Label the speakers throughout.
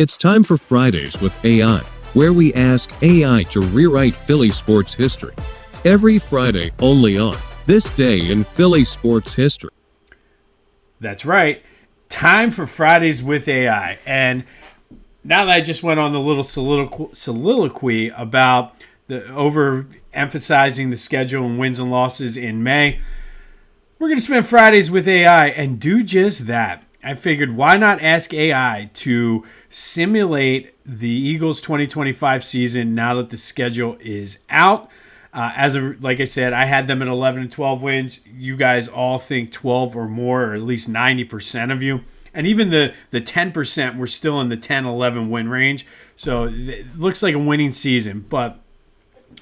Speaker 1: It's time for Fridays with AI, where we ask AI to rewrite Philly sports history. Every Friday, only on This Day in Philly Sports History.
Speaker 2: That's right. Time for Fridays with AI. And now that I just went on the little soliloquy about the overemphasizing the schedule and wins and losses in May, we're going to spend Fridays with AI and do just that. I figured, why not ask AI to simulate the Eagles 2025 season now that the schedule is out? Like I said, I had them at 11 and 12 wins. You guys all think 12 or more, or at least 90% of you. And even the 10%, we're still in the 10-11 win range. So it looks like a winning season. But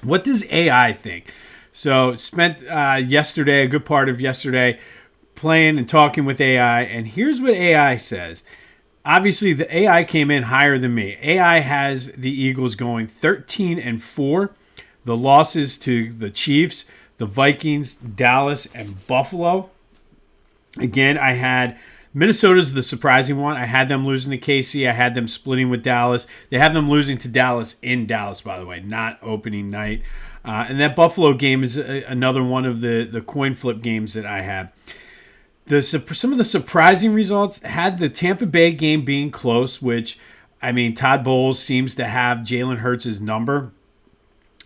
Speaker 2: what does AI think? So spent yesterday, a good part of yesterday, playing and talking with AI. And here's what AI says. Obviously, the AI came in higher than me. AI has the Eagles going 13-4. The losses to the Chiefs, the Vikings, Dallas, and Buffalo. Again, I had Minnesota's the surprising one. I had them losing to KC. I had them splitting with Dallas. They have them losing to Dallas in Dallas, by the way, not opening night. And that Buffalo game is another one of the coin flip games that I had. Some of the surprising results had the Tampa Bay game being close, which, I mean, Todd Bowles seems to have Jalen Hurts' number.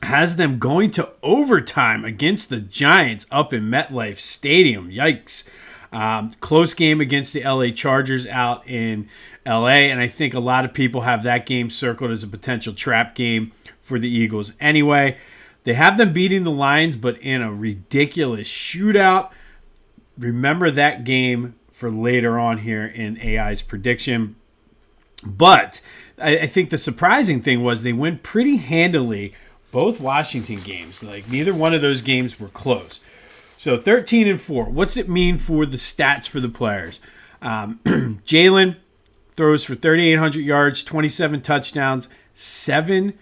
Speaker 2: Has them going to overtime against the Giants up in MetLife Stadium. Yikes. Close game against the LA Chargers out in LA, and I think a lot of people have that game circled as a potential trap game for the Eagles. Anyway, they have them beating the Lions, but in a ridiculous shootout. Remember that game for later on here in AI's prediction. But I think the surprising thing was they went pretty handily both Washington games. Like, neither one of those games were close. So 13-4. What's it mean for the stats for the players? Jalen throws for 3,800 yards, 27 touchdowns, 7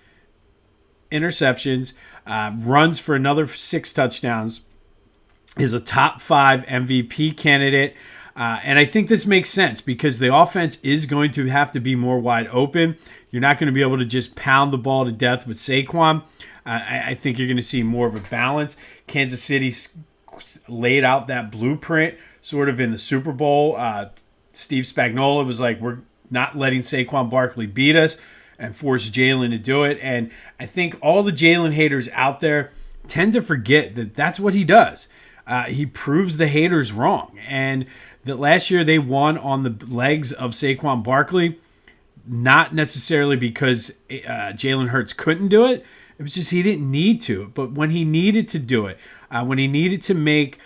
Speaker 2: interceptions, runs for another 6 touchdowns. Is a top 5 MVP candidate. And I think this makes sense because the offense is going to have to be more wide open. You're not going to be able to just pound the ball to death with Saquon. I think you're going to see more of a balance. Kansas City laid out that blueprint sort of in the Super Bowl. Steve Spagnuolo was like, we're not letting Saquon Barkley beat us, and force Jalen to do it. And I think all the Jalen haters out there tend to forget that that's what he does. He proves the haters wrong. And that last year they won on the legs of Saquon Barkley, not necessarily because Jalen Hurts couldn't do it. It was just he didn't need to. But when he needed to do it, when he needed to make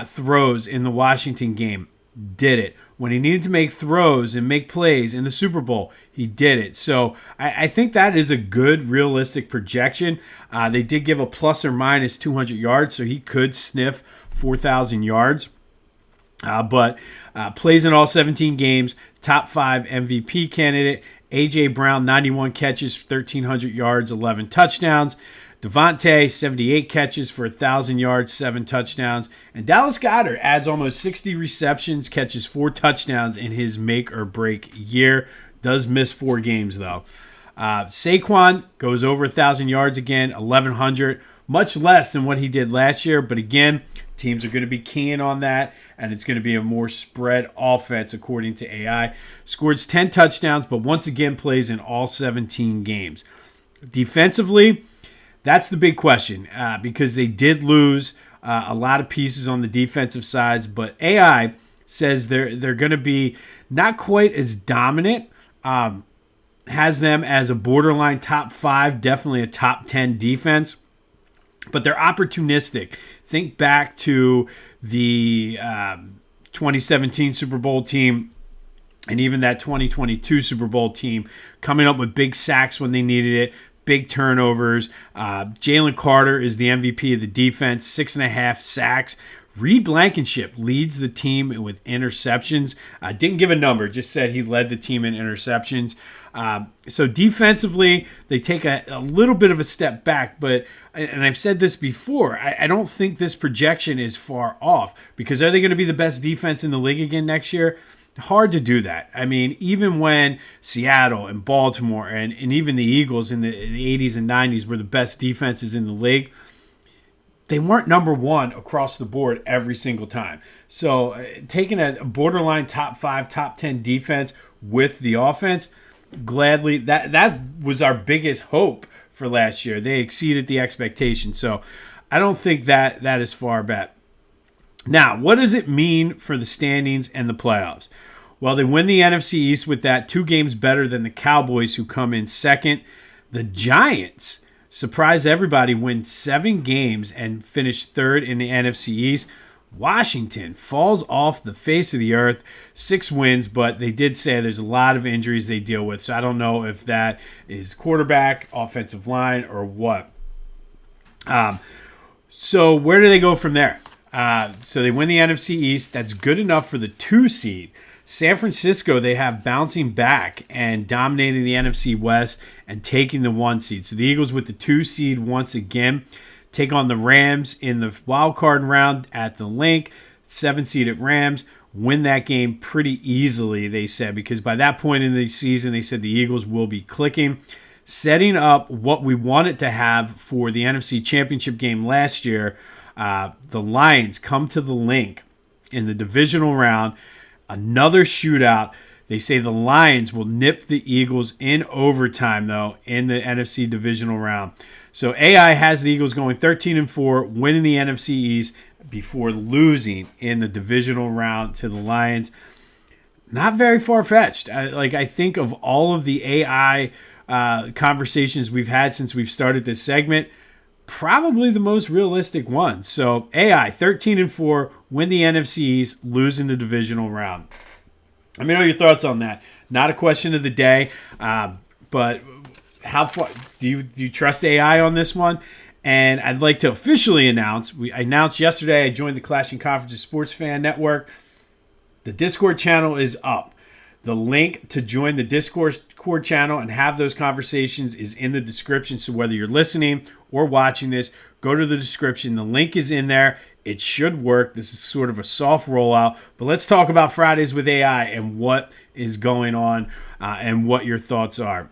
Speaker 2: throws in the Washington game, did it. When he needed to make throws and make plays in the Super Bowl, he did it. So I think that is a good, realistic projection. They did give a plus or minus 200 yards, so he could sniff 4,000 yards. But plays in all 17 games, top 5 MVP candidate. A.J. Brown, 91 catches, 1,300 yards, 11 touchdowns. Devontae, 78 catches for 1,000 yards, 7 touchdowns. And Dallas Goedert adds almost 60 receptions, catches 4 touchdowns in his make-or-break year. Does miss 4 games, though. Saquon goes over 1,000 yards again, 1,100. Much less than what he did last year. But again, teams are going to be keying on that, and it's going to be a more spread offense, according to AI. Scores 10 touchdowns, but once again plays in all 17 games. Defensively, that's the big question because they did lose a lot of pieces on the defensive sides, but AI says they're going to be not quite as dominant. Has them as a borderline top 5, definitely a top 10 defense, but they're opportunistic. Think back to the 2017 Super Bowl team and even that 2022 Super Bowl team coming up with big sacks when they needed it. Big turnovers. Jalen Carter is the MVP of the defense, 6.5 sacks. Reed Blankenship leads the team with interceptions. Didn't give a number, just said he led the team in interceptions. So defensively, they take a little bit of a step back, and I've said this before, I don't think this projection is far off because are they going to be the best defense in the league again next year? hard to do that. I mean, even when Seattle and Baltimore and even the Eagles in the 80s and 90s were the best defenses in the league, they weren't number one across the board every single time. So taking a borderline top 5, top 10 defense with the offense, gladly, that was our biggest hope for last year. They exceeded the expectation. So I don't think that is far back. Now, what does it mean for the standings and the playoffs? Well, they win the NFC East with that, 2 games better than the Cowboys, who come in second. The Giants surprise everybody, win 7 games and finish third in the NFC East. Washington falls off the face of the earth, 6 wins, but they did say there's a lot of injuries they deal with. So I don't know if that is quarterback, offensive line, or what. So where do they go from there? So they win the NFC East. That's good enough for the 2 seed. San Francisco, they have bouncing back and dominating the NFC West and taking the 1 seed. So the Eagles with the 2 seed once again take on the Rams in the wild card round at the Link. 7 seeded Rams win that game pretty easily, they said, because by that point in the season, they said the Eagles will be clicking, setting up what we wanted to have for the NFC Championship game last year. The Lions come to the Link in the divisional round. Another shootout. They say the Lions will nip the Eagles in overtime, though, in the NFC divisional round. So AI has the Eagles going 13-4, winning the NFC East before losing in the divisional round to the Lions. Not very far-fetched. I think of all of the AI conversations we've had since we've started this segment, probably the most realistic one. So AI 13-4, win the NFC East, lose in the divisional round. Let me know your thoughts on that. Not a question of the day, but how far do you trust AI on this one? And I'd like to officially announce. I announced yesterday I joined the Clashing Conferences Sports Fan Network. The Discord channel is up. The link to join the Discord channel and have those conversations is in the description. So whether you're listening or watching this, go to the description. The link is in there. It should work. This is sort of a soft rollout. But let's talk about Fridays with AI and what is going on and what your thoughts are.